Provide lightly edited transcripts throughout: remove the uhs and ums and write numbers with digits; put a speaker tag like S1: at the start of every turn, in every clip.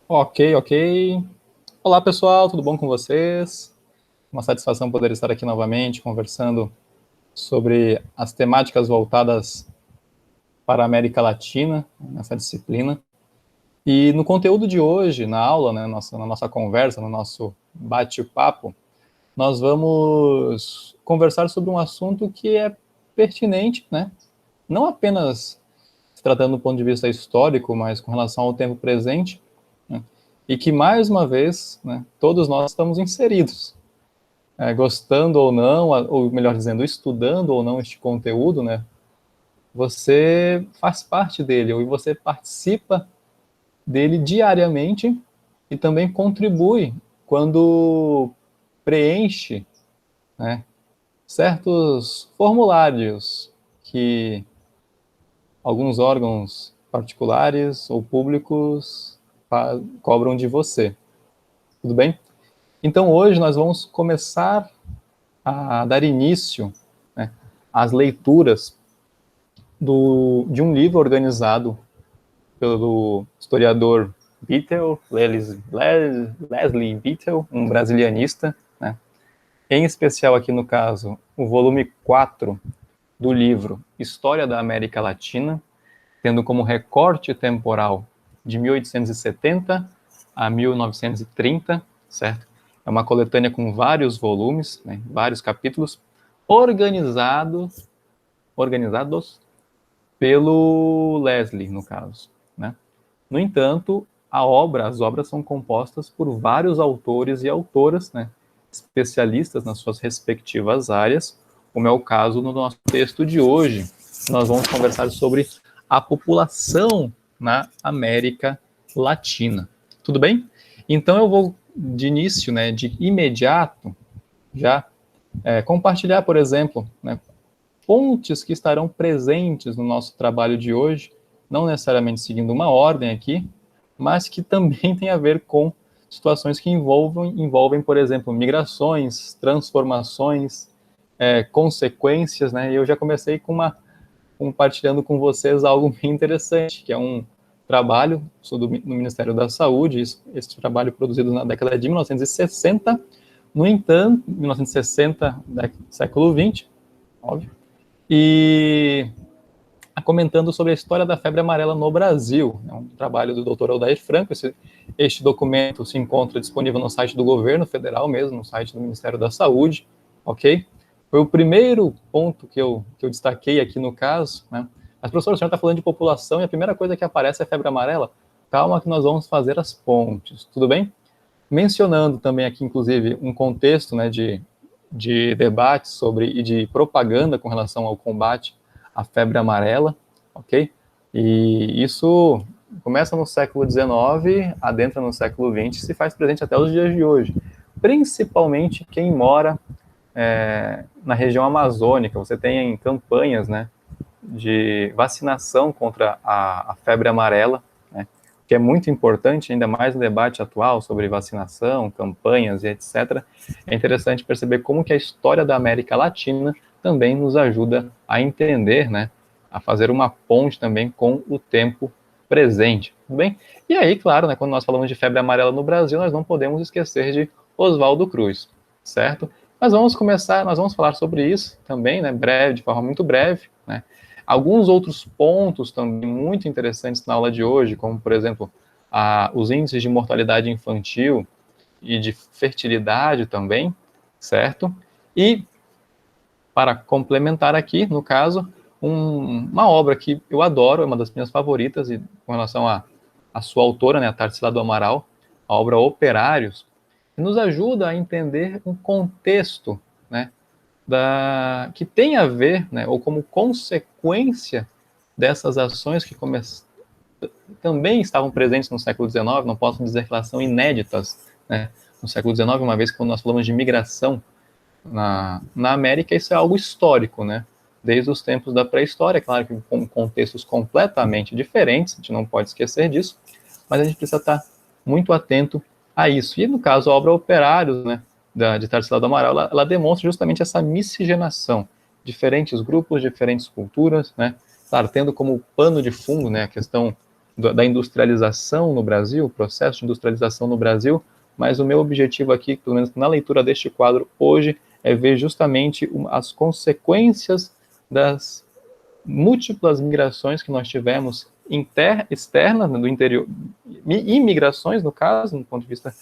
S1: Ok, ok. Olá, pessoal, tudo bom com vocês? Uma satisfação poder estar aqui novamente conversando sobre as temáticas voltadas para a América Latina, nessa disciplina. E no conteúdo de hoje, na aula, né, na nossa conversa, no nosso bate-papo, nós vamos conversar sobre um assunto que é pertinente, né? Não apenas se tratando do ponto de vista histórico, mas com relação ao tempo presente, né? E que, mais uma vez, né, todos nós estamos inseridos, gostando ou não, ou melhor dizendo, estudando ou não este conteúdo, né, você faz parte dele, ou você participa dele diariamente e também contribui quando preenche, né, certos formulários que alguns órgãos particulares ou públicos cobram de você. Tudo bem? Então hoje nós vamos começar a dar início, né, às leituras de um livro organizado pelo historiador Leslie Bittel, um brasilianista, né, em especial aqui no caso o volume 4 do livro História da América Latina, tendo como recorte temporal de 1870 a 1930, certo? É uma coletânea com vários volumes, né, vários capítulos, organizados pelo Leslie, no caso, né? No entanto, as obras são compostas por vários autores e autoras, né, especialistas nas suas respectivas áreas, como é o caso no nosso texto de hoje. Nós vamos conversar sobre a população na América Latina. Tudo bem? Então eu vou de início, né, de imediato, já compartilhar, por exemplo, né, fontes que estarão presentes no nosso trabalho de hoje, não necessariamente seguindo uma ordem aqui, mas que também tem a ver com situações que envolvem, por exemplo, migrações, transformações, consequências, né? E eu já comecei compartilhando com vocês algo bem interessante, que é um trabalho no Ministério da Saúde, esse trabalho produzido na década de 1960, no entanto, 1960, século XX, óbvio, e comentando sobre a história da febre amarela no Brasil. É um trabalho do Dr. Aldair Franco. Este documento se encontra disponível no site do governo federal mesmo, no site do Ministério da Saúde, ok? Foi o primeiro ponto que eu destaquei aqui no caso, né? Mas, professor, o senhor está falando de população e a primeira coisa que aparece é a febre amarela? Calma que nós vamos fazer as pontes, tudo bem? Mencionando também aqui, inclusive, um contexto, né, de debate sobre e de propaganda com relação ao combate à febre amarela, ok? E isso começa no século XIX, adentra no século XX, se faz presente até os dias de hoje. Principalmente quem mora na região amazônica. Você tem campanhas, né, de vacinação contra a febre amarela, né, que é muito importante, ainda mais no debate atual sobre vacinação, campanhas e etc. É interessante perceber como que a história da América Latina também nos ajuda a entender, né, a fazer uma ponte também com o tempo presente, tudo bem? E aí, claro, né, quando nós falamos de febre amarela no Brasil, nós não podemos esquecer de Oswaldo Cruz, certo? Mas nós vamos falar sobre isso também, né, breve, de forma muito breve, né? Alguns outros pontos também muito interessantes na aula de hoje, como, por exemplo, os índices de mortalidade infantil e de fertilidade também, certo? E, para complementar aqui, no caso, uma obra que eu adoro, é uma das minhas favoritas, e com relação à sua autora, né, a Tarsila do Amaral, a obra Operários, que nos ajuda a entender um contexto, né, que tem a ver, né, ou como consequência dessas ações que também estavam presentes no século XIX, não posso dizer que elas são inéditas, né, no século XIX, uma vez que quando nós falamos de migração na América, isso é algo histórico, né, desde os tempos da pré-história, claro que com contextos completamente diferentes, a gente não pode esquecer disso, mas a gente precisa estar muito atento a isso. E no caso, a obra Operários, né, de Tarsila do Amaral, ela demonstra justamente essa miscigenação, diferentes grupos, diferentes culturas, né, claro, tendo como pano de fundo, né, a questão da industrialização no Brasil, o processo de industrialização no Brasil, mas o meu objetivo aqui, pelo menos na leitura deste quadro hoje, é ver justamente as consequências das múltiplas migrações que nós tivemos externas, né, do interior, imigrações, no caso, do ponto de vista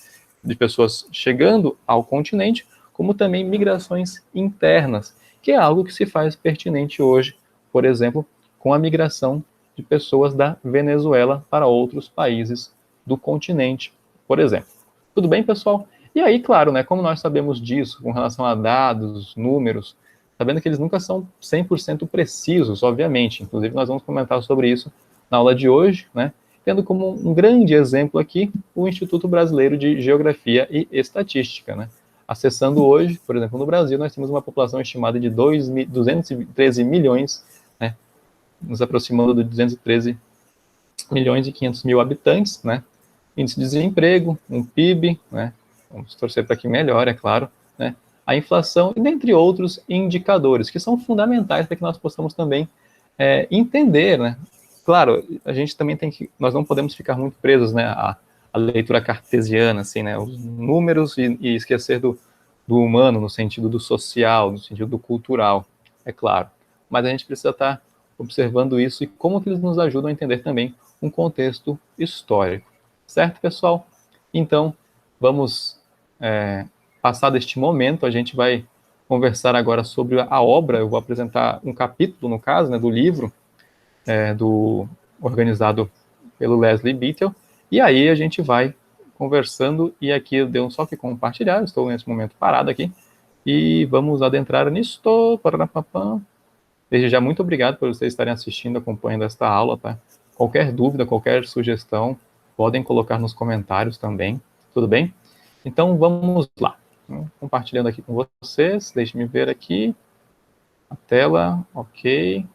S1: de pessoas chegando ao continente, como também migrações internas, que é algo que se faz pertinente hoje, por exemplo, com a migração de pessoas da Venezuela para outros países do continente, por exemplo. Tudo bem, pessoal? E aí, claro, né, como nós sabemos disso, com relação a dados, números, sabendo que eles nunca são 100% precisos, obviamente. Inclusive, nós vamos comentar sobre isso na aula de hoje, né, tendo como um grande exemplo aqui o Instituto Brasileiro de Geografia e Estatística, né. Acessando hoje, por exemplo, no Brasil, nós temos uma população estimada de 213 milhões, né, nos aproximando de 213 milhões e 500 mil habitantes, né, índice de desemprego, um PIB, né, vamos torcer para que melhore, é claro, né, a inflação, e dentre outros indicadores, que são fundamentais para que nós possamos também entender, né, claro, a gente também nós não podemos ficar muito presos, né, à leitura cartesiana, assim, né, os números e esquecer do humano, no sentido do social, no sentido do cultural, é claro, mas a gente precisa estar observando isso e como que eles nos ajudam a entender também um contexto histórico. Certo, pessoal? Então, vamos passar deste momento, a gente vai conversar agora sobre a obra, eu vou apresentar um capítulo, no caso, né, do livro, organizado pelo Leslie Beatle, e aí a gente vai conversando, e aqui eu dei só que compartilhar, eu estou nesse momento parado aqui, e vamos adentrar nisso. Desde já, muito obrigado por vocês estarem assistindo, acompanhando esta aula, tá? Qualquer dúvida, qualquer sugestão, podem colocar nos comentários também, tudo bem? Então, vamos lá. Compartilhando aqui com vocês, deixe-me ver aqui a tela, ok.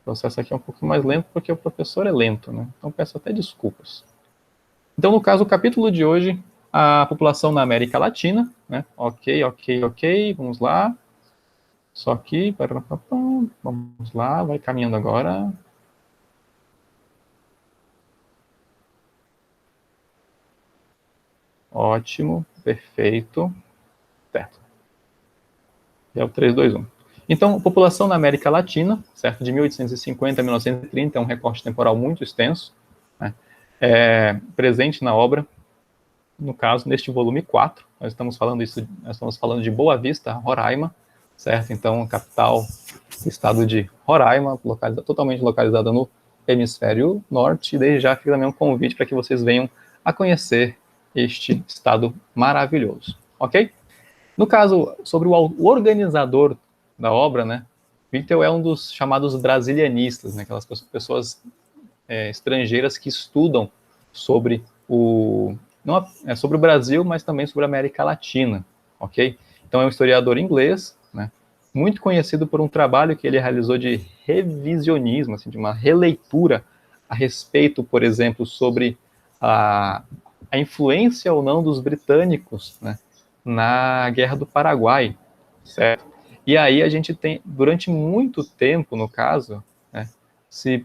S1: O processo aqui é um pouco mais lento, porque o professor é lento, né? Então, peço até desculpas. Então, no caso, o capítulo de hoje, a população na América Latina, né? Ok, vamos lá. Só aqui, vamos lá, vai caminhando agora. Ótimo, perfeito, certo. É o 3, 2, 1. Então, população na América Latina, certo, de 1850 a 1930, é um recorte temporal muito extenso, né? Presente na obra, no caso, neste volume 4, nós estamos falando de Boa Vista, Roraima, certo? Então, capital do estado de Roraima, totalmente localizada no hemisfério norte, e desde já fica também um convite para que vocês venham a conhecer este estado maravilhoso, ok? No caso, sobre o organizador da obra, né, Beatle é um dos chamados brasilianistas, né, aquelas pessoas estrangeiras que estudam sobre sobre o Brasil, mas também sobre a América Latina, ok? Então é um historiador inglês, né, muito conhecido por um trabalho que ele realizou de revisionismo, assim, de uma releitura a respeito, por exemplo, sobre a influência ou não dos britânicos, né, na Guerra do Paraguai, certo? E aí a gente tem, durante muito tempo, no caso, né, se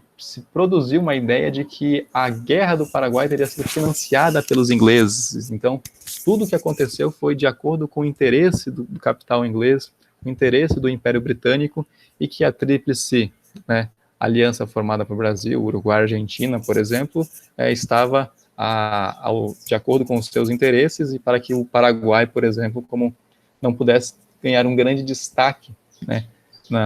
S1: produziu uma ideia de que a Guerra do Paraguai teria sido financiada pelos ingleses. Então, tudo o que aconteceu foi de acordo com o interesse do capital inglês, o interesse do Império Britânico, e que a tríplice, né, aliança formada para o Brasil, Uruguai e Argentina, por exemplo, estava de acordo com os seus interesses, e para que o Paraguai, por exemplo, como não pudesse ganhar um grande destaque, né,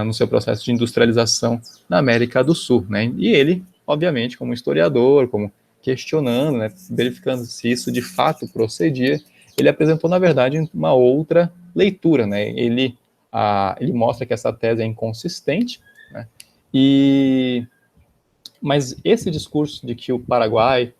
S1: no seu processo de industrialização na América do Sul, né? E ele, obviamente, como historiador, como questionando, né, verificando se isso de fato procedia, ele apresentou, na verdade, uma outra leitura, né? Ele mostra que essa tese é inconsistente, né? Mas esse discurso de que o Paraguai,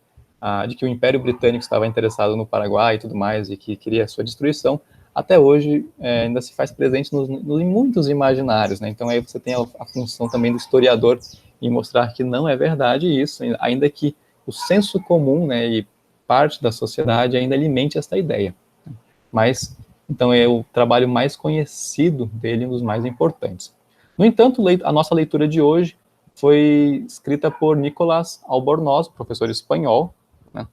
S1: de que o Império Britânico estava interessado no Paraguai e tudo mais, e que queria a sua destruição, até hoje ainda se faz presente em muitos imaginários, né? Então aí você tem a função também do historiador em mostrar que não é verdade isso, ainda que o senso comum, né, e parte da sociedade ainda alimente essa ideia. Mas, então é o trabalho mais conhecido dele, um dos mais importantes. No entanto, a nossa leitura de hoje foi escrita por Nicolás Albornoz, professor espanhol, né?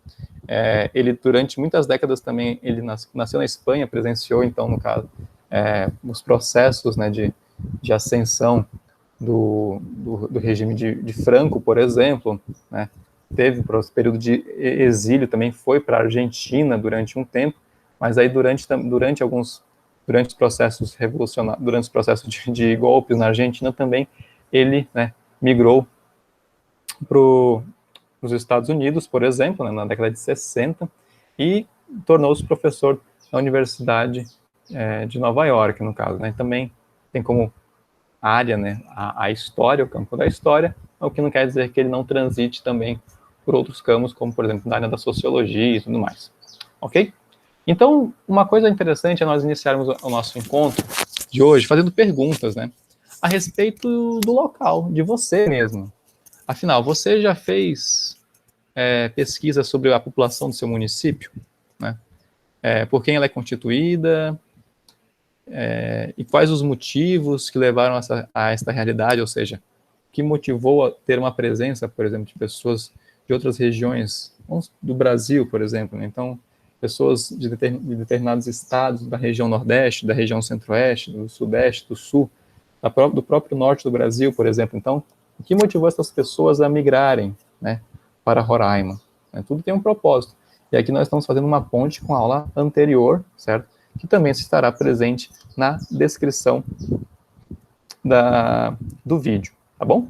S1: Ele, durante muitas décadas também, ele nasceu na Espanha, presenciou, então, no caso, os processos, né, de ascensão do regime de Franco, por exemplo, né? Teve um período de exílio, também foi para a Argentina durante um tempo, mas aí durante os processos revolucionários, durante os processos de golpes na Argentina também, ele, né, migrou para os Estados Unidos, por exemplo, né, na década de 60, e tornou-se professor na Universidade de Nova York, no caso, né? Também tem como área, né, a história, o campo da história, o que não quer dizer que ele não transite também por outros campos, como, por exemplo, na área da sociologia e tudo mais. Ok? Então, uma coisa interessante é nós iniciarmos o nosso encontro de hoje fazendo perguntas, né, a respeito do local, de você mesmo. Afinal, você já fez pesquisa sobre a população do seu município? Né? Por quem ela é constituída? E quais os motivos que levaram a esta realidade, ou seja, que motivou a ter uma presença, por exemplo, de pessoas de outras regiões do Brasil, por exemplo, né? Então, pessoas de determinados estados da região Nordeste, da região Centro-Oeste, do Sudeste, do Sul, do próprio Norte do Brasil, por exemplo. Então, o que motivou essas pessoas a migrarem, né, para Roraima? Tudo tem um propósito. E aqui nós estamos fazendo uma ponte com a aula anterior, certo? Que também estará presente na descrição do vídeo, tá bom?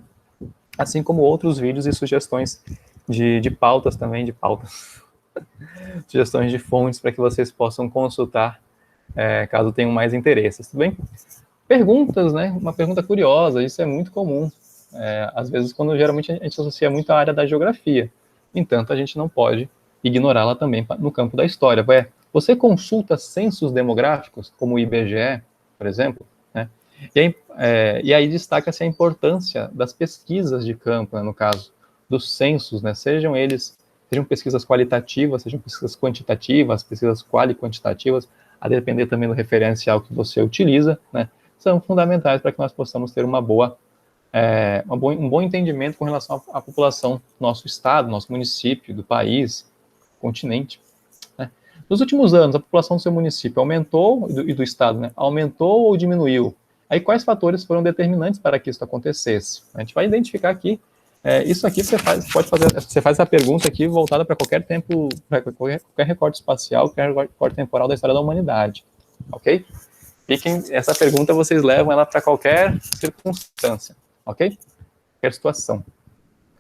S1: Assim como outros vídeos e sugestões de pautas também, sugestões de fontes para que vocês possam consultar, caso tenham mais interesses, tudo bem? Perguntas, né? Uma pergunta curiosa, isso é muito comum. Às vezes, quando geralmente a gente associa muito à área da geografia. No entanto, a gente não pode ignorá-la também no campo da história. Você consulta censos demográficos, como o IBGE, por exemplo, né? E aí destaca-se a importância das pesquisas de campo, né, no caso dos censos, né? Sejam pesquisas qualitativas, sejam pesquisas quantitativas, pesquisas quali-quantitativas, a depender também do referencial que você utiliza, né? São fundamentais para que nós possamos ter um bom entendimento com relação à população do nosso estado, nosso município, do país, continente. Né? Nos últimos anos, a população do seu município aumentou, e do estado, né, aumentou ou diminuiu? Aí, quais fatores foram determinantes para que isso acontecesse? A gente vai identificar aqui. Isso aqui você faz essa pergunta aqui voltada para qualquer tempo, para qualquer recorte espacial, qualquer recorte temporal da história da humanidade. Ok? Essa pergunta vocês levam ela para qualquer circunstância. Ok? Qualquer situação.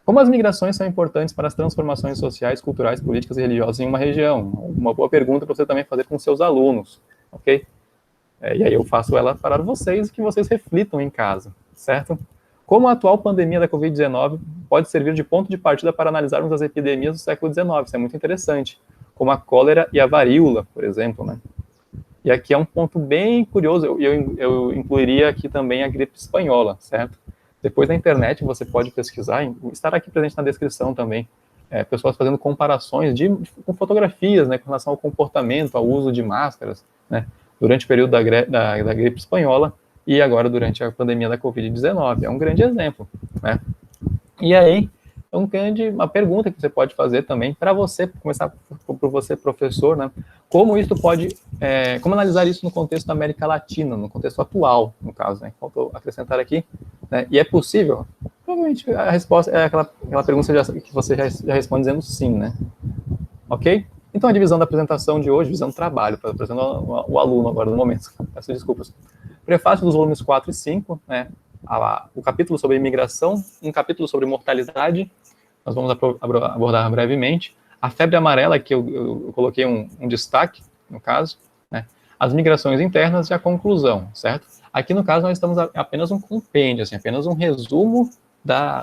S1: Como as migrações são importantes para as transformações sociais, culturais, políticas e religiosas em uma região? Uma boa pergunta para você também fazer com seus alunos, ok? E aí eu faço ela para vocês e que vocês reflitam em casa, certo? Como a atual pandemia da Covid-19 pode servir de ponto de partida para analisarmos as epidemias do século XIX? Isso é muito interessante. Como a cólera e a varíola, por exemplo, né? E aqui é um ponto bem curioso, eu incluiria aqui também a gripe espanhola, certo? Depois na internet você pode pesquisar, estará aqui presente na descrição também, pessoas fazendo comparações com fotografias, né, com relação ao comportamento, ao uso de máscaras, né, durante o período da gripe espanhola e agora durante a pandemia da Covid-19. É um grande exemplo, né? E aí, uma pergunta que você pode fazer também, para você, começar por você, professor, né? Como analisar isso no contexto da América Latina, no contexto atual, no caso, né? Faltou acrescentar aqui, né? E é possível? Provavelmente a resposta é aquela pergunta que você já responde dizendo sim, né? Ok? Então, a divisão da apresentação de hoje, divisão do trabalho, para apresentar o aluno agora no momento. Peço desculpas. Prefácio dos volumes 4 e 5, né? O capítulo sobre imigração, um capítulo sobre mortalidade, nós vamos abordar brevemente. A febre amarela, que eu coloquei um destaque, no caso, né? As migrações internas e a conclusão, certo? Aqui, no caso, nós estamos apenas um compêndio, assim, apenas um resumo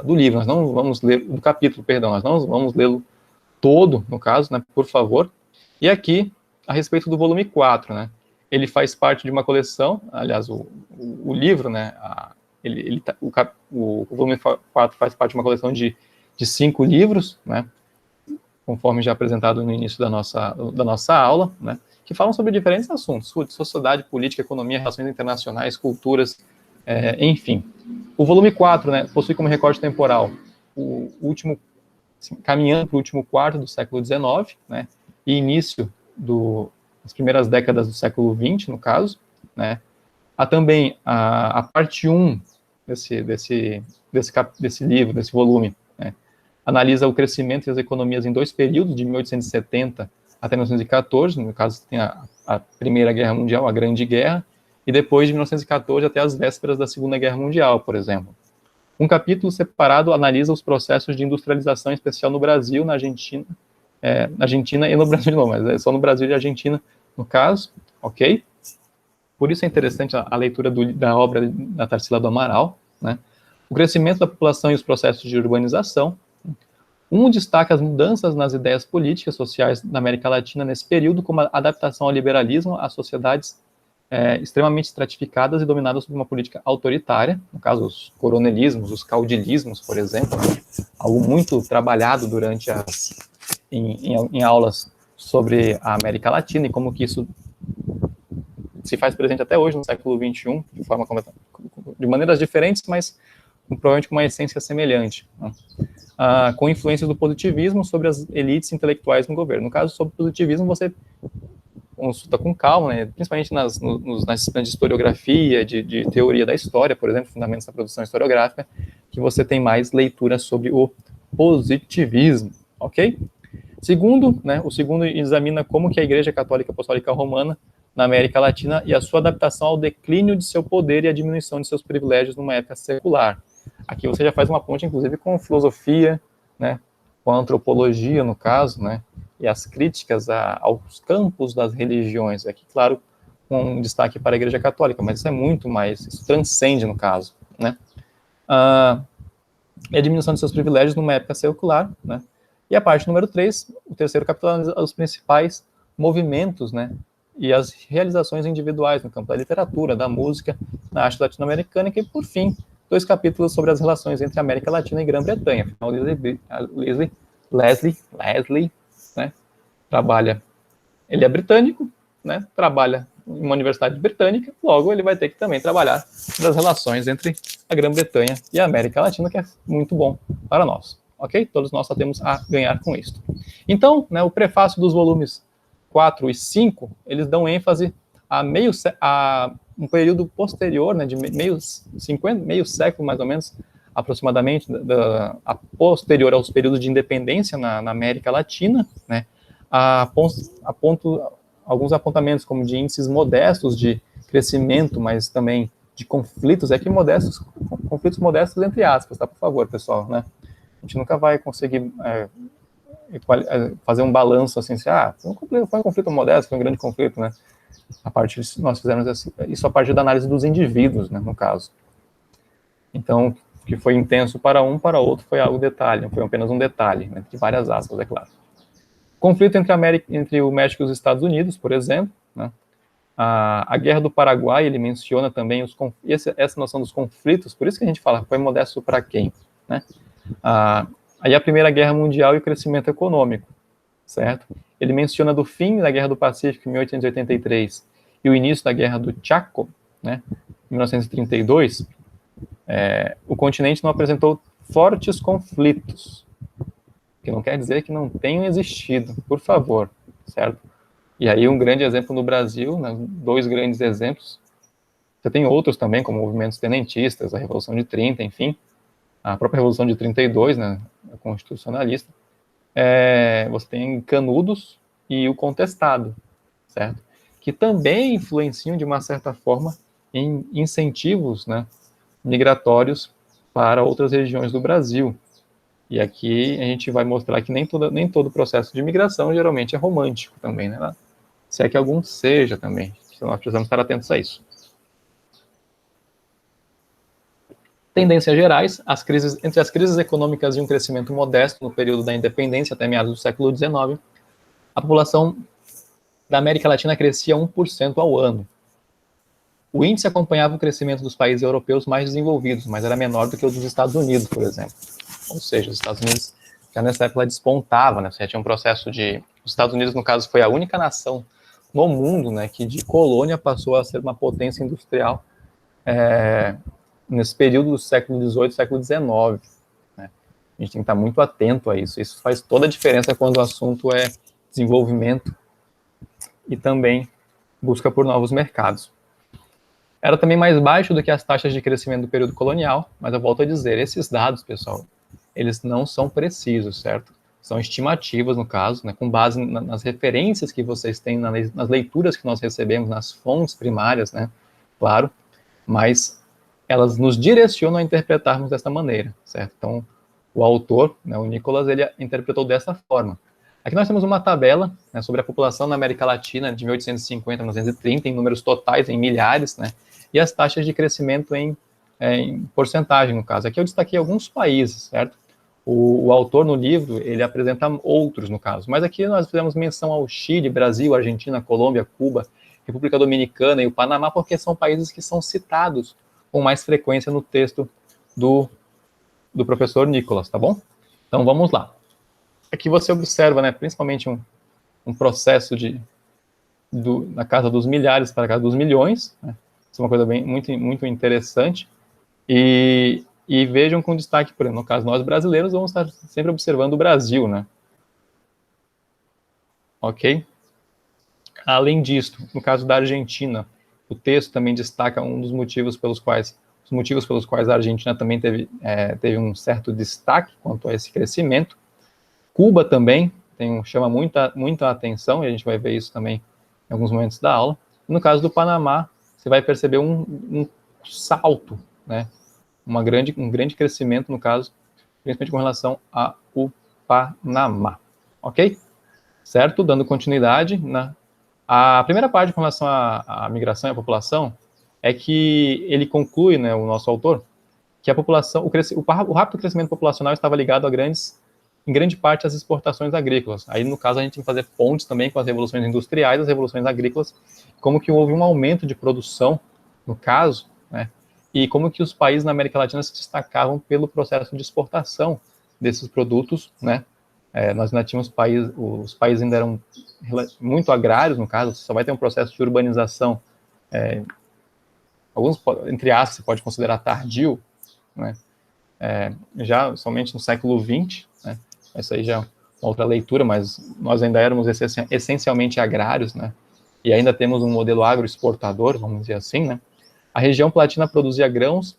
S1: do livro. Nós não vamos ler, do capítulo, perdão, nós não vamos lê-lo todo, no caso, né, por favor. E aqui, a respeito do volume 4, né? Ele faz parte de uma coleção, aliás, o livro, né, o volume 4 faz parte de uma coleção de 5 livros, né, conforme já apresentado no início da nossa aula, né, que falam sobre diferentes assuntos: sociedade, política, economia, relações internacionais, culturas, Enfim, o volume 4, né, possui como recorte temporal o último, assim, caminhando para o último quarto do século XIX, né, e início das primeiras décadas do século XX, no caso, né. Há também a parte 1 desse livro, desse volume, né, analisa o crescimento e as economias em 2 períodos, de 1870 até 1914, no caso tem a Primeira Guerra Mundial, a Grande Guerra, e depois de 1914 até as vésperas da Segunda Guerra Mundial, por exemplo. Um capítulo separado analisa os processos de industrialização, em especial no Brasil, na Argentina e no Brasil não, mas é só no Brasil e Argentina, no caso, ok? Por isso é interessante a leitura da obra da Tarsila do Amaral, né? O crescimento da população e os processos de urbanização. Destaca as mudanças nas ideias políticas sociais da América Latina nesse período, como a adaptação ao liberalismo, às sociedades extremamente estratificadas e dominadas por uma política autoritária, no caso, os coronelismos, os caudilismos, por exemplo, algo muito trabalhado durante em aulas sobre a América Latina e como que isso se faz presente até hoje no século XXI, de maneiras diferentes, mas provavelmente com uma essência semelhante, né? Com influências do positivismo sobre as elites intelectuais no governo. No caso, sobre o positivismo, você consulta com calma, né? Principalmente nas disciplinas de historiografia, de teoria da história, por exemplo, fundamentos da produção historiográfica, que você tem mais leitura sobre o positivismo, ok? Segundo, né, o segundo examina como que a Igreja Católica Apostólica Romana na América Latina e a sua adaptação ao declínio de seu poder e a diminuição de seus privilégios numa época secular. Aqui você já faz uma ponte, inclusive, com filosofia, né, com a antropologia, no caso, né, e as críticas aos campos das religiões. Aqui, claro, com um destaque para a Igreja Católica, mas isso é muito mais, isso transcende, no caso, né. E a diminuição de seus privilégios numa época secular, né. E a parte número 3, o terceiro capítulo, analisa os principais movimentos, né, e as realizações individuais no campo da literatura, da música, na arte latino-americana, e, por fim, 2 capítulos sobre as relações entre América Latina e Grã-Bretanha. Afinal, Leslie, né, trabalha, ele é britânico, né, trabalha em uma universidade britânica, logo ele vai ter que também trabalhar nas relações entre a Grã-Bretanha e a América Latina, que é muito bom para nós, ok? Todos nós só temos a ganhar com isso. Então, né, o prefácio dos volumes 4 e 5, eles dão ênfase a um período posterior, né, de meio século, mais ou menos, aproximadamente, posterior aos períodos de independência na América Latina, né, alguns apontamentos como de índices modestos de crescimento, mas também de conflitos, conflitos modestos entre aspas, tá, por favor, pessoal, né, a gente nunca vai conseguir fazer um balanço assim, foi um conflito modesto, foi um grande conflito, né? Nós fizemos isso a partir da análise dos indivíduos, né, no caso. Então, o que foi intenso para outro foi algo detalhe, foi apenas um detalhe, né, de várias aspas, é claro. Conflito entre o México e os Estados Unidos, por exemplo, né? A Guerra do Paraguai, ele menciona também essa noção dos conflitos, por isso que a gente fala, foi modesto para quem, né? Aí a Primeira Guerra Mundial e o crescimento econômico, certo? Ele menciona do fim da Guerra do Pacífico, em 1883, e o início da Guerra do Chaco, né, em 1932, o continente não apresentou fortes conflitos, que não quer dizer que não tenham existido, por favor, certo? E aí um grande exemplo no Brasil, né, 2 grandes exemplos, você tem outros também, como movimentos tenentistas, a Revolução de 30, enfim, a própria Revolução de 32, né, a constitucionalista, você tem Canudos e o Contestado, certo? Que também influenciam, de uma certa forma, em incentivos, né, migratórios para outras regiões do Brasil. E aqui a gente vai mostrar que nem todo processo de migração geralmente é romântico também, né? Se é que algum seja também. Então nós precisamos estar atentos a isso. Tendências gerais, entre as crises econômicas e um crescimento modesto no período da independência até meados do século XIX, a população da América Latina crescia 1% ao ano. O índice acompanhava o crescimento dos países europeus mais desenvolvidos, mas era menor do que o dos Estados Unidos, por exemplo. Ou seja, os Estados Unidos já nessa época despontava, né? Você já tinha um processo de... Os Estados Unidos, no caso, foi a única nação no mundo, né, que de colônia passou a ser uma potência industrial nesse período do século XVIII, século XIX. Né? A gente tem que estar muito atento a isso. Isso faz toda a diferença quando o assunto é desenvolvimento e também busca por novos mercados. Era também mais baixo do que as taxas de crescimento do período colonial, mas eu volto a dizer, esses dados, pessoal, eles não são precisos, certo? São estimativas, no caso, né, com base nas referências que vocês têm, nas leituras que nós recebemos, nas fontes primárias, né, claro, mas elas nos direcionam a interpretarmos dessa maneira, certo? Então, o autor, né, o Nicholas, ele interpretou dessa forma. Aqui nós temos uma tabela, né, sobre a população na América Latina de 1850 a 1930, em números totais, em milhares, né, e as taxas de crescimento em porcentagem, no caso. Aqui eu destaquei alguns países, certo? O autor no livro, ele apresenta outros, no caso. Mas aqui nós fizemos menção ao Chile, Brasil, Argentina, Colômbia, Cuba, República Dominicana e o Panamá, porque são países que são citados com mais frequência no texto do professor Nicholas, tá bom? Então vamos lá. Aqui você observa, né, principalmente um processo na casa dos milhares para a casa dos milhões, né? Isso é uma coisa muito interessante. E vejam com destaque, por exemplo, no caso, nós brasileiros vamos estar sempre observando o Brasil, né? Ok? Além disso, no caso da Argentina, o texto também destaca um dos motivos pelos quais a Argentina também teve um certo destaque quanto a esse crescimento. Cuba também chama muita atenção, e a gente vai ver isso também em alguns momentos da aula. E no caso do Panamá, você vai perceber um salto, né? Um grande crescimento, no caso, principalmente com relação ao Panamá. Ok? Certo? Dando continuidade, a primeira parte com relação à migração e à população é que ele conclui, né, o nosso autor, que a população, o rápido crescimento populacional estava ligado em grande parte às exportações agrícolas. Aí, no caso, a gente tem que fazer pontes também com as revoluções industriais, as revoluções agrícolas, como que houve um aumento de produção, no caso, né, e como que os países na América Latina se destacavam pelo processo de exportação desses produtos, né? Nós ainda tínhamos os países ainda eram muito agrários, no caso, você só vai ter um processo de urbanização, alguns, entre aspas, você pode considerar tardio, né? Já somente no século XX, né? Essa aí já é uma outra leitura, mas nós ainda éramos essencialmente agrários, né? E ainda temos um modelo agroexportador, vamos dizer assim, né? A região platina produzia grãos,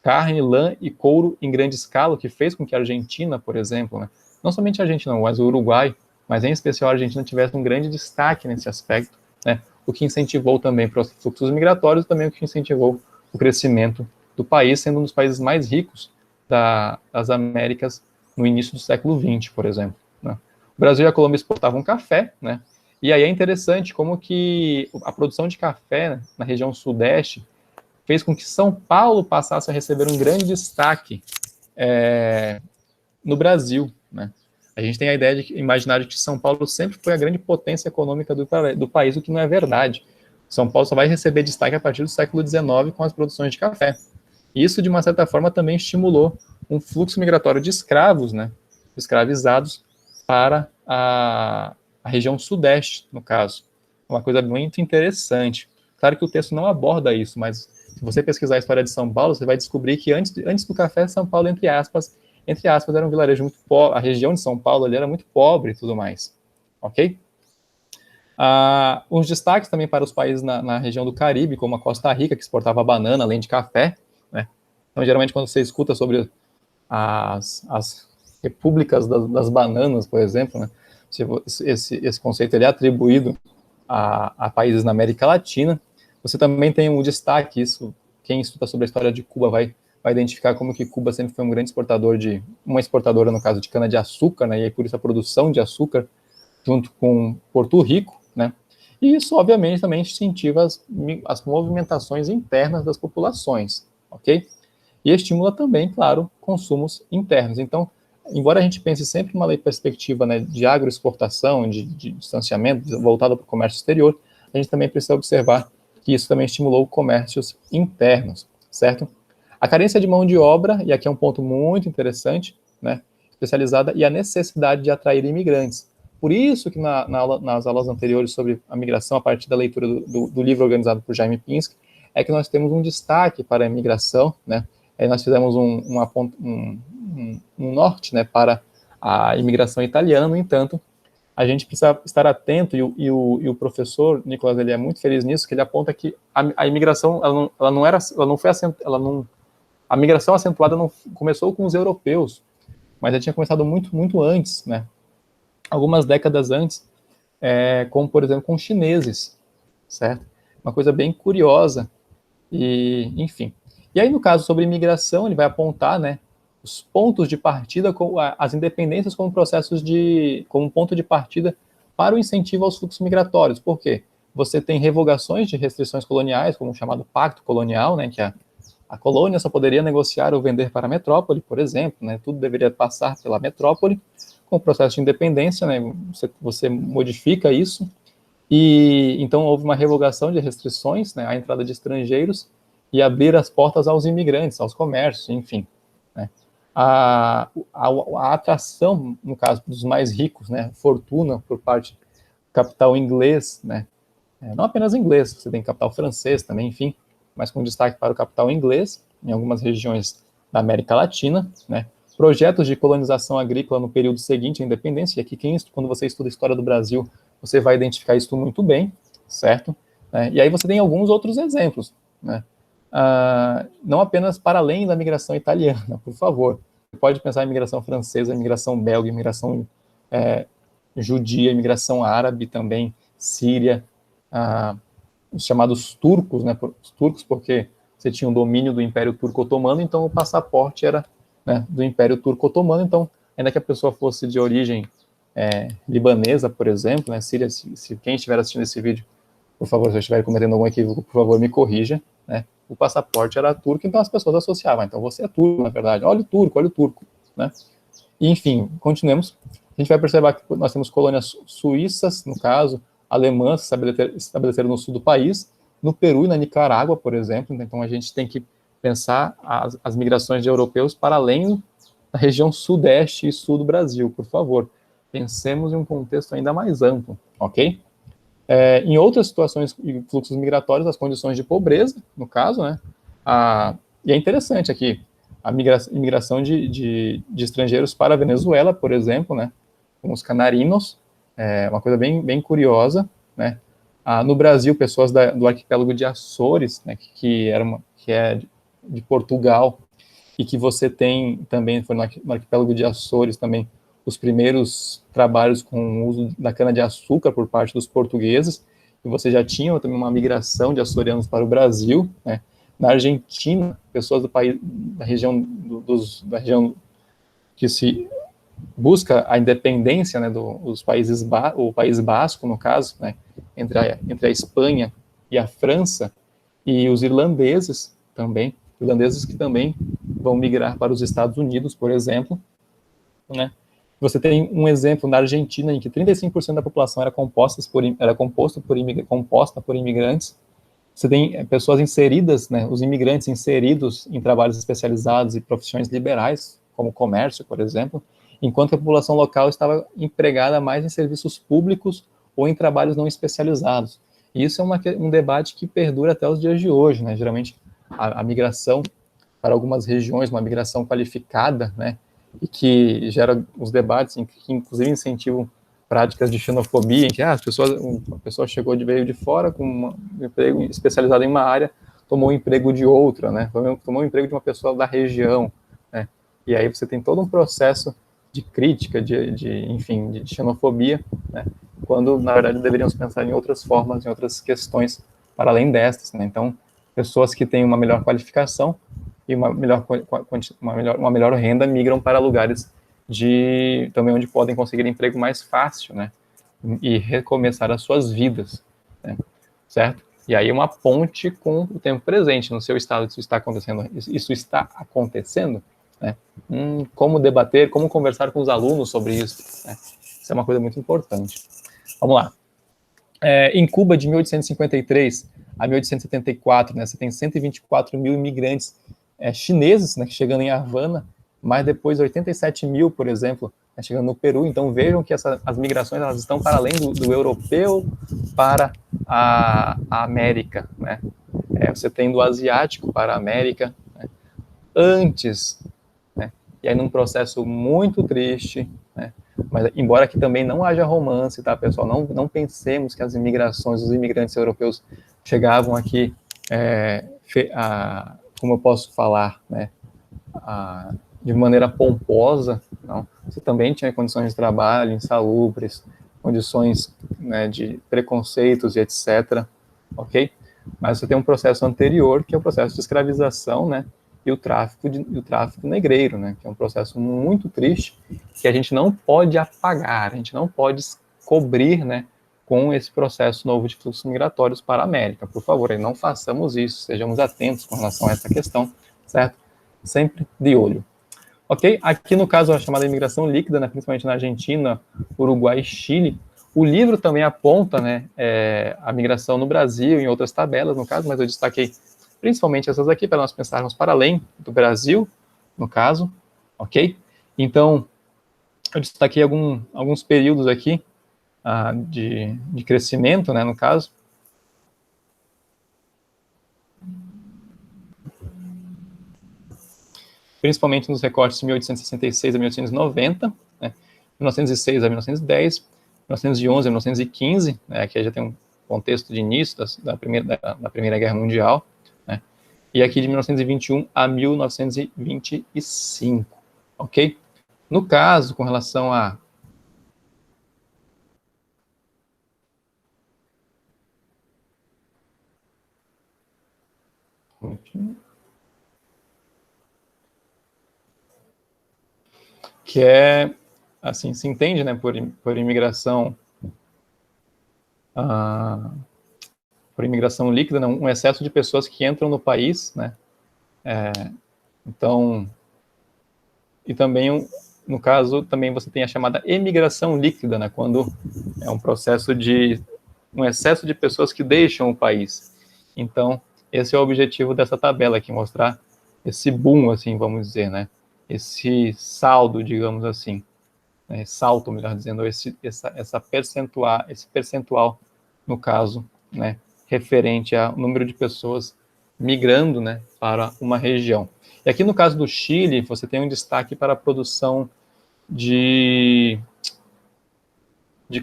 S1: carne, lã e couro em grande escala, o que fez com que a Argentina, por exemplo, né, não somente a Argentina, mas o Uruguai, mas em especial a Argentina, tivesse um grande destaque nesse aspecto, né, o que incentivou também para os fluxos migratórios, também o que incentivou o crescimento do país, sendo um dos países mais ricos das Américas no início do século XX, por exemplo. Né. O Brasil e a Colômbia exportavam café, né, e aí é interessante como que a produção de café, né, na região sudeste fez com que São Paulo passasse a receber um grande destaque no Brasil, né? A gente tem a ideia de imaginar que São Paulo sempre foi a grande potência econômica do país, o que não é verdade. São Paulo só vai receber destaque a partir do século XIX com as produções de café. E isso, de uma certa forma, também estimulou um fluxo migratório de escravos, né, escravizados, para a região sudeste, no caso. Uma coisa muito interessante. Claro que o texto não aborda isso, mas se você pesquisar a história de São Paulo, você vai descobrir que antes do café, São Paulo, entre aspas, era um vilarejo muito pobre, a região de São Paulo ali era muito pobre e tudo mais, ok? Uns destaques também para os países na região do Caribe, como a Costa Rica, que exportava banana, além de café, né? Então, geralmente, quando você escuta sobre as repúblicas das bananas, por exemplo, né, esse conceito ele é atribuído a países na América Latina. Você também tem um destaque, isso, quem estuda sobre a história de Cuba vai identificar como que Cuba sempre foi um grande uma exportadora, no caso, de cana-de-açúcar, né, e aí por isso a produção de açúcar, junto com Porto Rico, né, e isso, obviamente, também incentiva as movimentações internas das populações, ok? E estimula também, claro, consumos internos. Então, embora a gente pense sempre numa perspectiva, né, de agroexportação, de distanciamento, voltada para o comércio exterior, a gente também precisa observar que isso também estimulou comércios internos, certo? A carência de mão de obra, e aqui é um ponto muito interessante, né, especializada, e a necessidade de atrair imigrantes. Por isso que nas aulas anteriores sobre a migração, a partir da leitura do livro organizado por Jaime Pinsky, é que nós temos um destaque para a imigração, né? Nós fizemos um norte, né, para a imigração italiana. No entanto, a gente precisa estar atento, e o professor Nicolas, ele é muito feliz nisso, que ele aponta que a imigração, a migração acentuada não começou com os europeus, mas já tinha começado muito, muito antes, né? Algumas décadas antes, como, por exemplo, com os chineses, certo? Uma coisa bem curiosa, e, enfim. E aí, no caso sobre imigração, ele vai apontar, né, os pontos de partida, as independências como como ponto de partida para o incentivo aos fluxos migratórios. Por quê? Você tem revogações de restrições coloniais, como o chamado Pacto Colonial, né, que a colônia só poderia negociar ou vender para a metrópole, por exemplo, né, tudo deveria passar pela metrópole. Com o processo de independência, né, você modifica isso, e então houve uma revogação de restrições, né, à entrada de estrangeiros, e abrir as portas aos imigrantes, aos comércios, enfim, né. A atração, no caso dos mais ricos, né, fortuna por parte do capital inglês, né, não apenas inglês, você tem capital francês também, enfim, mas com destaque para o capital inglês, em algumas regiões da América Latina, né, projetos de colonização agrícola no período seguinte à independência, e aqui quando você estuda a história do Brasil, você vai identificar isso muito bem, certo? E aí você tem alguns outros exemplos, né? Não apenas para além da migração italiana, por favor. Você pode pensar em imigração francesa, imigração belga, imigração judia, imigração árabe também, síria, os chamados turcos, né? Os turcos porque você tinha o domínio do Império Turco-Otomano, então o passaporte era, né, do Império Turco-Otomano. Então, ainda que a pessoa fosse de origem libanesa, por exemplo, né, Síria, se quem estiver assistindo esse vídeo, por favor, se eu estiver cometendo algum equívoco, por favor, me corrija, né? O passaporte era turco, então as pessoas associavam, então você é turco, na verdade, olha o turco, né? E, enfim, continuemos. A gente vai perceber que nós temos colônias suíças, no caso, alemãs se estabeleceram no sul do país, no Peru e na Nicarágua, por exemplo. Então a gente tem que pensar as migrações de europeus para além da região sudeste e sul do Brasil, por favor. Pensemos em um contexto ainda mais amplo, ok? Em outras situações e fluxos migratórios, as condições de pobreza, no caso, né? E é interessante aqui, a imigração de estrangeiros para a Venezuela, por exemplo, né? Com os canarinos, uma coisa bem curiosa, né? No Brasil, pessoas do arquipélago de Açores, né? Que é de Portugal, e que você tem também, foi no arquipélago de Açores também, os primeiros trabalhos com o uso da cana-de-açúcar por parte dos portugueses, e você já tinha também uma migração de açorianos para o Brasil, né? Na Argentina, pessoas do país, da região que se busca a independência, né, dos países, o País Basco, no caso, né, entre a Espanha e a França, e os irlandeses que também vão migrar para os Estados Unidos, por exemplo, né. Você tem um exemplo na Argentina em que 35% da população era composta por imigrantes. Você tem pessoas inseridas, né, os imigrantes inseridos em trabalhos especializados e profissões liberais, como comércio, por exemplo, enquanto a população local estava empregada mais em serviços públicos ou em trabalhos não especializados. E isso é um debate que perdura até os dias de hoje, né? Geralmente a migração para algumas regiões, uma migração qualificada, né, e que gera os debates, que inclusive incentivam práticas de xenofobia, em que a pessoa veio de fora com um emprego especializado em uma área, tomou o emprego de outra, né? Tomou o emprego de uma pessoa da região, né? E aí você tem todo um processo de crítica, enfim, de xenofobia, né? Quando, na verdade, deveríamos pensar em outras formas, em outras questões para além destas, né? Então, pessoas que têm uma melhor qualificação e uma melhor renda migram para lugares também onde podem conseguir emprego mais fácil, né, e recomeçar as suas vidas, né, certo? E aí uma ponte com o tempo presente no seu estado, isso está acontecendo, né? Como debater, como conversar com os alunos sobre isso, né? Isso é uma coisa muito importante. Vamos lá. Em Cuba, de 1853 a 1874, né, você tem 124 mil imigrantes chineses, né, chegando em Havana, mas depois 87 mil, por exemplo, chegando no Peru. Então vejam que as migrações elas estão para além do europeu para a América, né? você tem do asiático para a América, né, antes, né, e aí num processo muito triste, né, mas embora aqui também não haja romance, tá, pessoal? Não pensemos que as imigrações, os imigrantes europeus chegavam aqui, como eu posso falar, né, de maneira pomposa, não. Você também tinha condições de trabalho insalubres, condições, né, de preconceitos e etc, ok? Mas você tem um processo anterior, que é o processo de escravização, né, e o tráfico negreiro, né, que é um processo muito triste, que a gente não pode apagar, a gente não pode cobrir, né, com esse processo novo de fluxos migratórios para a América. Por favor, não façamos isso, sejamos atentos com relação a essa questão, certo? Sempre de olho. Ok? Aqui no caso a chamada imigração líquida, né, principalmente na Argentina, Uruguai e Chile. O livro também aponta, né, a migração no Brasil, em outras tabelas, no caso, mas eu destaquei principalmente essas aqui, para nós pensarmos para além do Brasil, no caso, ok? Então, eu destaquei alguns períodos aqui de crescimento, né, no caso. Principalmente nos recortes de 1866 a 1890, né, 1906 a 1910, 1911 a 1915, né, aqui já tem um contexto de início da Primeira Guerra Mundial, né, e aqui de 1921 a 1925, ok? No caso, com relação a... que é, assim, se entende, né, por imigração líquida, né, um excesso de pessoas que entram no país, né, então, e também, no caso, também você tem a chamada emigração líquida, né, quando é um processo de um excesso de pessoas que deixam o país. Então, esse é o objetivo dessa tabela aqui, mostrar esse boom, assim, vamos dizer, né, esse saldo, digamos assim, né, salto, melhor dizendo, esse percentual, no caso, né, referente ao número de pessoas migrando, né, para uma região. E aqui no caso do Chile, você tem um destaque para a produção de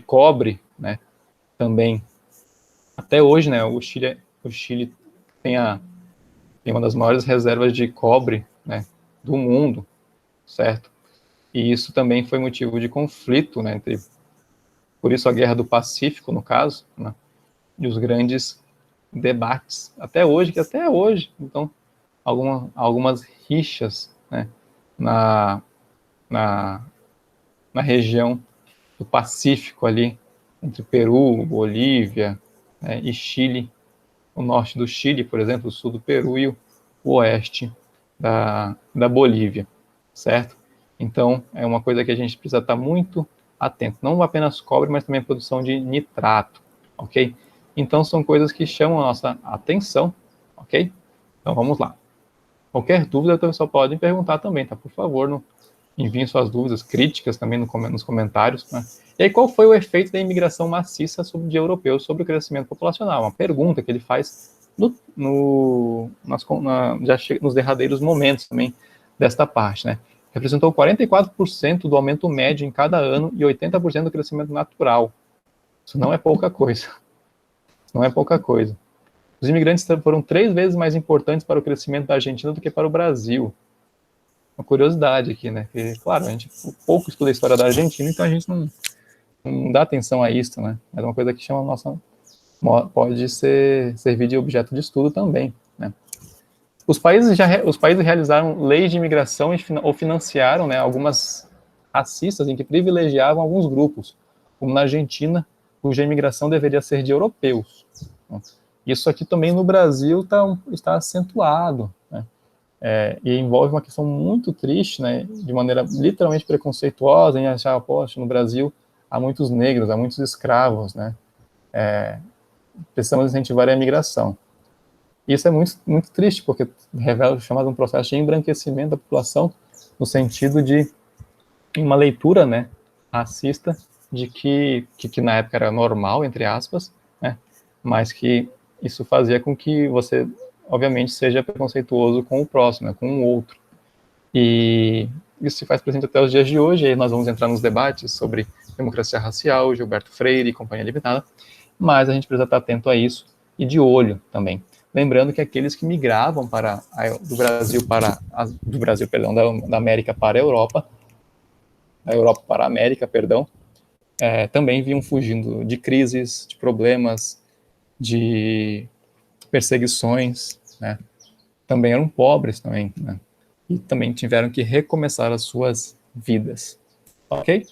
S1: cobre, né, também. Até hoje, né, o Chile tem uma das maiores reservas de cobre, né, do mundo, certo? E isso também foi motivo de conflito, né, por isso a Guerra do Pacífico, no caso, né, e os grandes debates, até hoje, então, algumas rixas, né, na região do Pacífico ali, entre Peru, Bolívia, né, e Chile, o norte do Chile, por exemplo, o sul do Peru e o oeste da Bolívia, certo? Então, é uma coisa que a gente precisa estar muito atento, não apenas cobre, mas também a produção de nitrato, ok? Então, são coisas que chamam a nossa atenção, ok? Então, vamos lá. Qualquer dúvida, então, só podem perguntar também, tá? Por favor, enviem suas dúvidas, críticas também nos comentários, né? E aí, qual foi o efeito da imigração maciça de europeus sobre o crescimento populacional? Uma pergunta que ele faz nos derradeiros momentos também desta parte, né? Representou 44% do aumento médio em cada ano e 80% do crescimento natural. Isso não é pouca coisa. Não é pouca coisa. Os imigrantes foram 3 vezes mais importantes para o crescimento da Argentina do que para o Brasil. Uma curiosidade aqui, né? Porque, claro, a gente pouco estuda a história da Argentina, então a gente não dá atenção a isso, né? Mas é uma coisa que chama a nossa... pode servir de objeto de estudo também, né? Os países realizaram leis de imigração ou financiaram, né, algumas racistas em que privilegiavam alguns grupos, como na Argentina, cuja imigração deveria ser de europeus. Isso aqui também no Brasil está acentuado, né? E envolve uma questão muito triste, né, de maneira literalmente preconceituosa, em achar, poxa, no Brasil há muitos negros, há muitos escravos, né? Precisamos incentivar a imigração. Isso é muito, muito triste, porque revela o chamado um processo de embranquecimento da população, no sentido de uma leitura, né, racista, de que na época era normal, entre aspas, né, mas que isso fazia com que você obviamente, seja preconceituoso com o próximo, né, com o outro. E isso se faz presente até os dias de hoje, e aí nós vamos entrar nos debates sobre democracia racial, Gilberto Freire e companhia limitada, mas a gente precisa estar atento a isso e de olho também. Lembrando que aqueles que migravam da América para a Europa, da Europa para a América, perdão, também vinham fugindo de crises, de problemas, de perseguições, né? Também eram pobres também, né? E também tiveram que recomeçar as suas vidas, ok?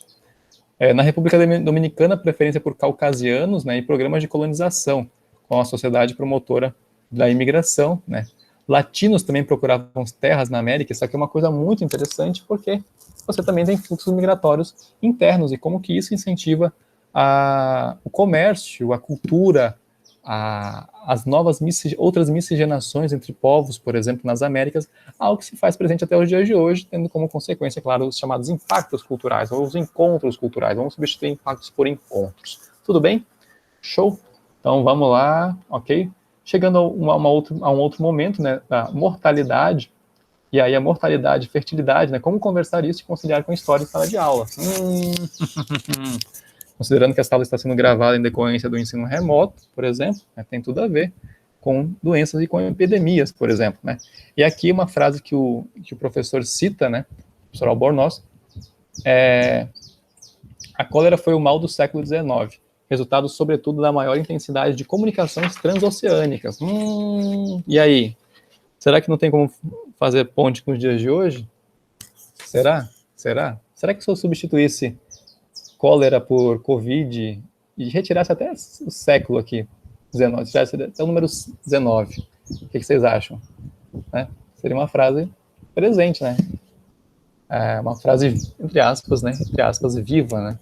S1: Na República Dominicana, preferência por caucasianos, né, e programas de colonização, com a sociedade promotora da imigração, né. Latinos também procuravam terras na América, isso aqui é uma coisa muito interessante, porque você também tem fluxos migratórios internos, e como que isso incentiva o comércio, a cultura, as outras miscigenações entre povos, por exemplo, nas Américas, algo que se faz presente até os dias de hoje, tendo como consequência, claro, os chamados impactos culturais, ou os encontros culturais. Vamos substituir impactos por encontros. Tudo bem? Show? Então, vamos lá, ok? Chegando a um outro momento, né, da mortalidade, e aí a mortalidade, fertilidade, né, como conversar isso e conciliar com a história em sala de aula. Considerando que a sala está sendo gravada em decorrência do ensino remoto, por exemplo, né, tem tudo a ver com doenças e com epidemias, por exemplo, né? E aqui uma frase que o professor cita, né, o professor Albornoz, a cólera foi o mal do século XIX, resultado, sobretudo, da maior intensidade de comunicações transoceânicas. E aí? Será que não tem como fazer ponte com os dias de hoje? Será? Será que se eu substituísse cólera por Covid e retirasse até o século aqui, 19, tirasse até o número 19, o que vocês acham? Né? Seria uma frase presente, né? Uma frase, entre aspas, viva, né?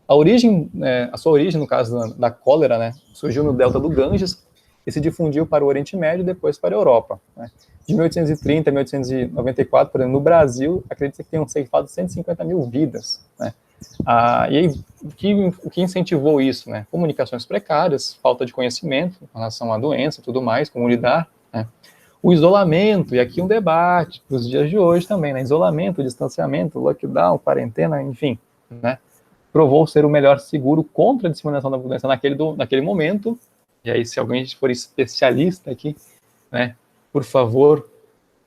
S1: A sua origem, no caso da cólera, né, surgiu no delta do Ganges e se difundiu para o Oriente Médio e depois para a Europa. Né? De 1830 a 1894, por exemplo, no Brasil, acredita que tenham ceifado 150 mil vidas, né? E aí, o que incentivou isso? Né? Comunicações precárias, falta de conhecimento em relação à doença e tudo mais, como lidar. Né? O isolamento, e aqui um debate para os dias de hoje também, né? Isolamento, distanciamento, lockdown, quarentena, enfim, né? Provou ser o melhor seguro contra a disseminação da doença naquele momento. E aí, se alguém for especialista aqui, né, por favor,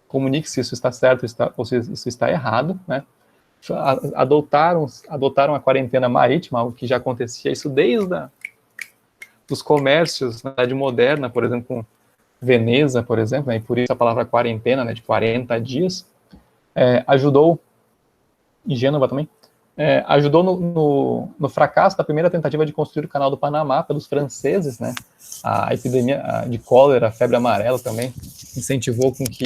S1: comunique se isso está certo ou se isso está errado, né? Adotaram a quarentena marítima, algo que já acontecia isso desde os comércios na Idade Moderna, por exemplo, com Veneza, por exemplo, né, e por isso a palavra quarentena, né, de 40 dias, ajudou, em Gênova também, ajudou no fracasso da primeira tentativa de construir o Canal do Panamá pelos franceses, né? A epidemia de cólera, a febre amarela também incentivou com que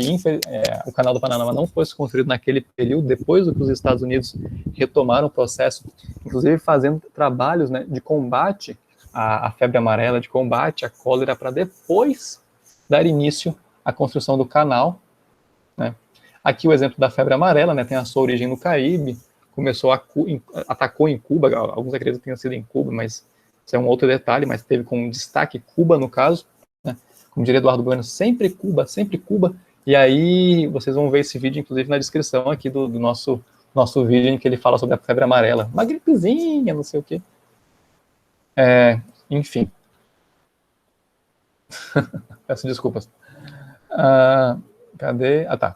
S1: o Canal do Panamá não fosse construído naquele período, depois do que os Estados Unidos retomaram o processo, inclusive fazendo trabalhos, né, de combate à febre amarela, de combate à cólera, para depois dar início à construção do canal. Né? Aqui o exemplo da febre amarela, né, tem a sua origem no Caribe, atacou em Cuba, alguns acreditam que tenha sido em Cuba, mas isso é um outro detalhe, mas teve como destaque Cuba no caso, né? Como diria Eduardo Bueno, sempre Cuba, e aí vocês vão ver esse vídeo, inclusive, na descrição aqui do nosso vídeo, em que ele fala sobre a febre amarela, uma gripezinha, não sei o quê. Enfim. Peço desculpas. Cadê? Tá.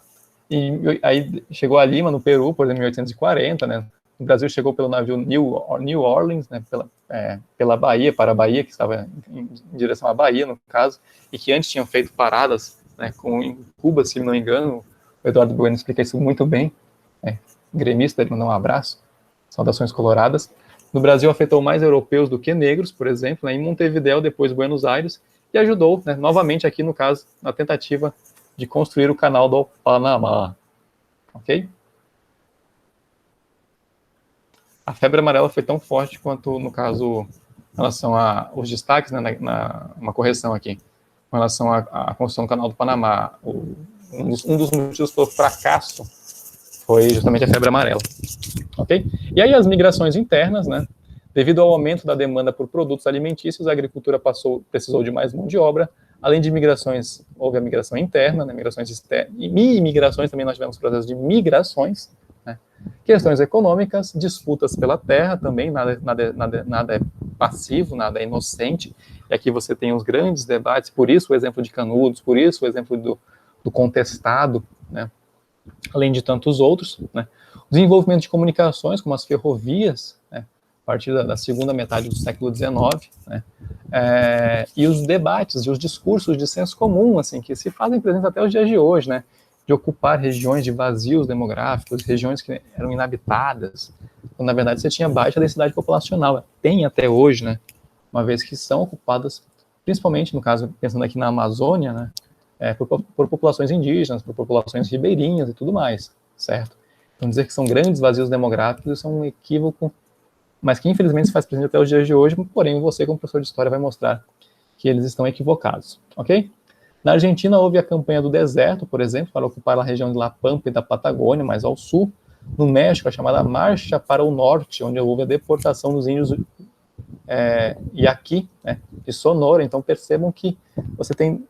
S1: E aí chegou a Lima, no Peru, por exemplo, em 1840, né? No Brasil chegou pelo navio New Orleans, né? Pela Bahia, para a Bahia, que estava em direção à Bahia, no caso, e que antes tinham feito paradas, né, em Cuba, se não me engano. O Eduardo Bueno explica isso muito bem. Gremista, ele mandou um abraço. Saudações coloradas. No Brasil afetou mais europeus do que negros, por exemplo, né, em Montevidéu, depois Buenos Aires, e ajudou, né, novamente aqui no caso, na tentativa de construir o Canal do Panamá. Ok? A febre amarela foi tão forte quanto, no caso, em relação aos destaques, né, uma correção aqui, com relação à construção do Canal do Panamá. Um dos motivos pelo fracasso foi justamente a febre amarela. Ok? E aí as migrações internas, né? Devido ao aumento da demanda por produtos alimentícios, a agricultura precisou de mais mão de obra, Além de migrações, houve a migração interna, né, migrações externas, e imigrações também nós tivemos processos de migrações, né, questões econômicas, disputas pela terra também, nada é passivo, nada é inocente, e aqui você tem os grandes debates, por isso o exemplo de Canudos, por isso o exemplo do contestado, né, além de tantos outros, né, o desenvolvimento de comunicações, como as ferrovias, né, a partir da segunda metade do século XIX, né, e os debates e os discursos de senso comum, assim, que se fazem presentes até os dias de hoje, né, de ocupar regiões de vazios demográficos, regiões que eram inabitadas, quando na verdade você tinha baixa densidade populacional, tem até hoje, né, uma vez que são ocupadas, principalmente no caso, pensando aqui na Amazônia, né, por populações indígenas, por populações ribeirinhas e tudo mais, certo? Então dizer que são grandes vazios demográficos, isso é um equívoco, mas que infelizmente se faz presente até os dias de hoje, porém você, como professor de história, vai mostrar que eles estão equivocados, ok? Na Argentina houve a campanha do deserto, por exemplo, para ocupar a região de La Pampa e da Patagônia, mais ao sul. No México, a chamada Marcha para o Norte, onde houve a deportação dos índios Yaqui, né, de Sonora. Então percebam que você tem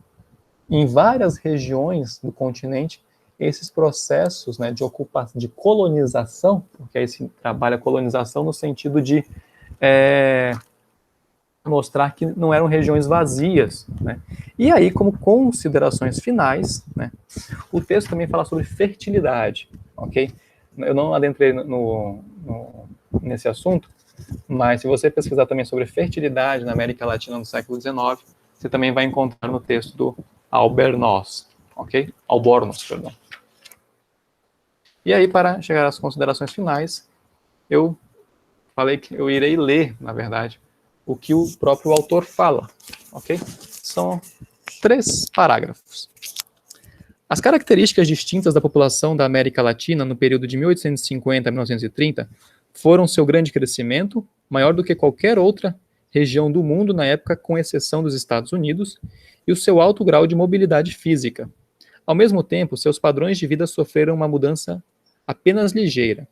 S1: em várias regiões do continente esses processos, né, de ocupação, de colonização, porque aí se trabalha a colonização no sentido de mostrar que não eram regiões vazias, né? E aí, como considerações finais, né, o texto também fala sobre fertilidade, ok? Eu não adentrei nesse assunto, mas se você pesquisar também sobre fertilidade na América Latina no século XIX, você também vai encontrar no texto do Albornoz, ok? Albornoz, perdão. E aí, para chegar às considerações finais, eu falei que eu irei ler, na verdade, o que o próprio autor fala, ok? São 3 parágrafos. As características distintas da população da América Latina no período de 1850 a 1930 foram seu grande crescimento, maior do que qualquer outra região do mundo na época, com exceção dos Estados Unidos, e o seu alto grau de mobilidade física. Ao mesmo tempo, seus padrões de vida sofreram uma mudança apenas ligeira.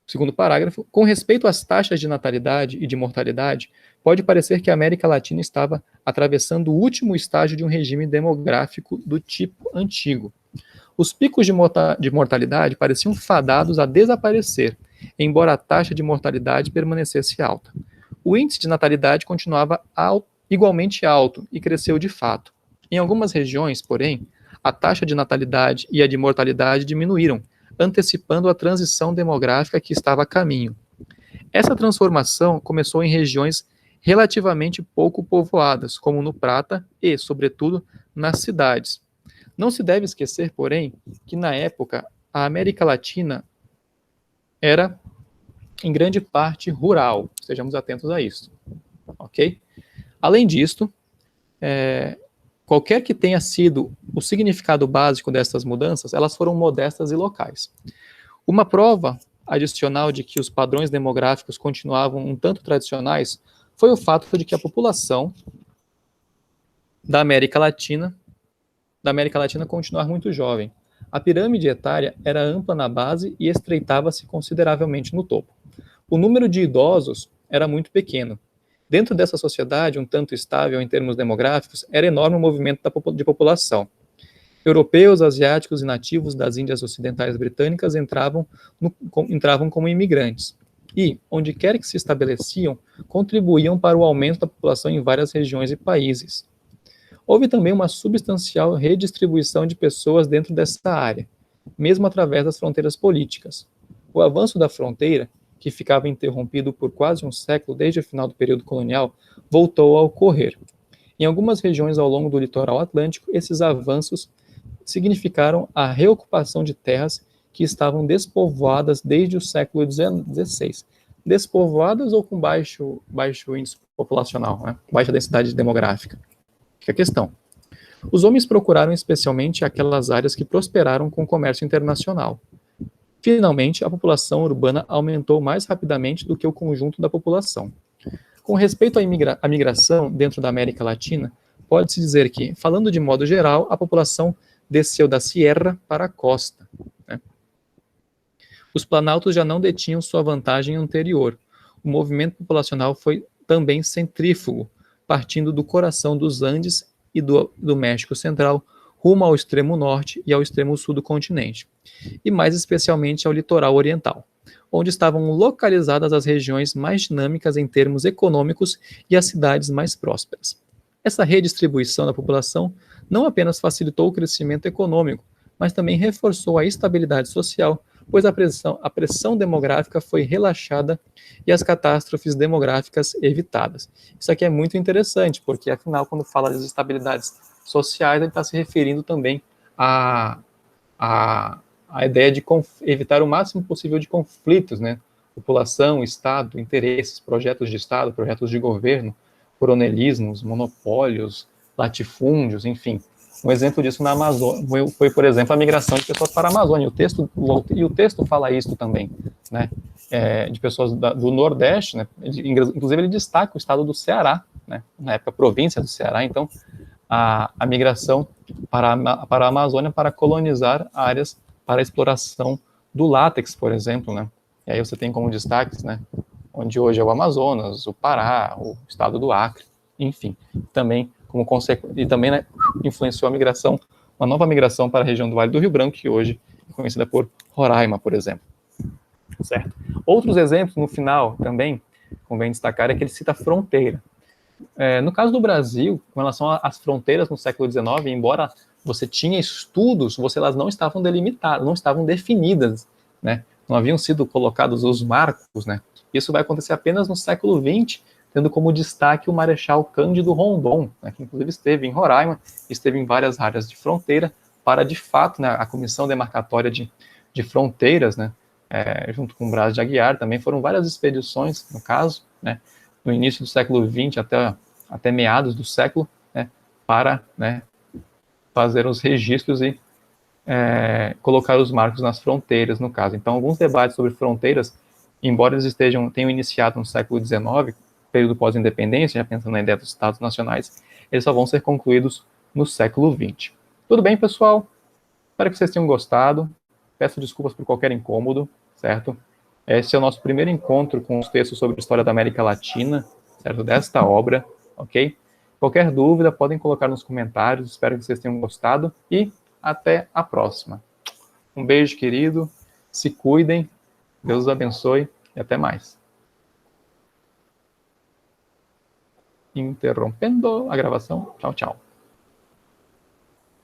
S1: Segundo parágrafo, com respeito às taxas de natalidade e de mortalidade, pode parecer que a América Latina estava atravessando o último estágio de um regime demográfico do tipo antigo. Os picos de mortalidade pareciam fadados a desaparecer, embora a taxa de mortalidade permanecesse alta. O índice de natalidade continuava igualmente alto e cresceu de fato. Em algumas regiões, porém, a taxa de natalidade e a de mortalidade diminuíram, antecipando a transição demográfica que estava a caminho. Essa transformação começou em regiões relativamente pouco povoadas, como no Prata e, sobretudo, nas cidades. Não se deve esquecer, porém, que na época a América Latina era, em grande parte, rural. Estejamos atentos a isso. Ok? Além disto, qualquer que tenha sido o significado básico dessas mudanças, elas foram modestas e locais. Uma prova adicional de que os padrões demográficos continuavam um tanto tradicionais foi o fato de que a população da América Latina continuar muito jovem. A pirâmide etária era ampla na base e estreitava-se consideravelmente no topo. O número de idosos era muito pequeno. Dentro dessa sociedade, um tanto estável em termos demográficos, era enorme o movimento de população. Europeus, asiáticos e nativos das Índias Ocidentais Britânicas entravam como imigrantes e, onde quer que se estabeleciam, contribuíam para o aumento da população em várias regiões e países. Houve também uma substancial redistribuição de pessoas dentro dessa área, mesmo através das fronteiras políticas. O avanço da fronteira, que ficava interrompido por quase um século desde o final do período colonial, voltou a ocorrer. Em algumas regiões ao longo do litoral atlântico, esses avanços significaram a reocupação de terras que estavam despovoadas desde o século XVI. Despovoadas ou com baixo índice populacional, né? Baixa densidade demográfica. Fica a questão. Os homens procuraram especialmente aquelas áreas que prosperaram com o comércio internacional. Finalmente, a população urbana aumentou mais rapidamente do que o conjunto da população. Com respeito à migração dentro da América Latina, pode-se dizer que, falando de modo geral, a população desceu da Sierra para a costa, né? Os planaltos já não detinham sua vantagem anterior. O movimento populacional foi também centrífugo, partindo do coração dos Andes e do México Central, rumo ao extremo norte e ao extremo sul do continente, e mais especialmente ao litoral oriental, onde estavam localizadas as regiões mais dinâmicas em termos econômicos e as cidades mais prósperas. Essa redistribuição da população não apenas facilitou o crescimento econômico, mas também reforçou a estabilidade social, pois a pressão demográfica foi relaxada e as catástrofes demográficas evitadas. Isso aqui é muito interessante, porque afinal, quando fala das estabilidades sociais, ele está se referindo também à, à ideia de evitar o máximo possível de conflitos, né? População, Estado, interesses, projetos de Estado, projetos de governo, coronelismos, monopólios, latifúndios, enfim. Um exemplo disso na Amazônia foi, por exemplo, a migração de pessoas para a Amazônia. O texto fala isso também, né? De pessoas do Nordeste, né? Inclusive ele destaca o estado do Ceará, né? Na época, a província do Ceará. Então, a migração para a Amazônia para colonizar áreas para a exploração do látex, por exemplo, né? E aí você tem como destaques, né? Onde hoje é o Amazonas, o Pará, o estado do Acre, enfim. Também como consequência, e também, né, influenciou a migração, uma nova migração para a região do Vale do Rio Branco, que hoje é conhecida por Roraima, por exemplo. Certo? Outros exemplos, no final, também, convém destacar, é que ele cita fronteira. No caso do Brasil, com relação às fronteiras no século XIX, embora você tinha estudos, elas não estavam delimitadas, não estavam definidas, né? Não haviam sido colocados os marcos, né? Isso vai acontecer apenas no século XX, tendo como destaque o Marechal Cândido Rondon, né, que inclusive esteve em Roraima, esteve em várias áreas de fronteira, para de fato, né, a Comissão Demarcatória de Fronteiras, né, junto com o Brás de Aguiar, também foram várias expedições, no caso, né, no início do século XX até meados do século, né, para, né, fazer os registros e colocar os marcos nas fronteiras, no caso. Então, alguns debates sobre fronteiras, embora eles tenham iniciado no século XIX, período pós-independência, já pensando na ideia dos Estados Nacionais, eles só vão ser concluídos no século XX. Tudo bem, pessoal? Espero que vocês tenham gostado. Peço desculpas por qualquer incômodo, certo? Esse é o nosso primeiro encontro com os textos sobre a história da América Latina, certo? Desta obra, ok? Qualquer dúvida, podem colocar nos comentários. Espero que vocês tenham gostado e até a próxima. Um beijo, querido. Se cuidem. Deus os abençoe e até mais. Interrompendo a gravação. Tchau, tchau.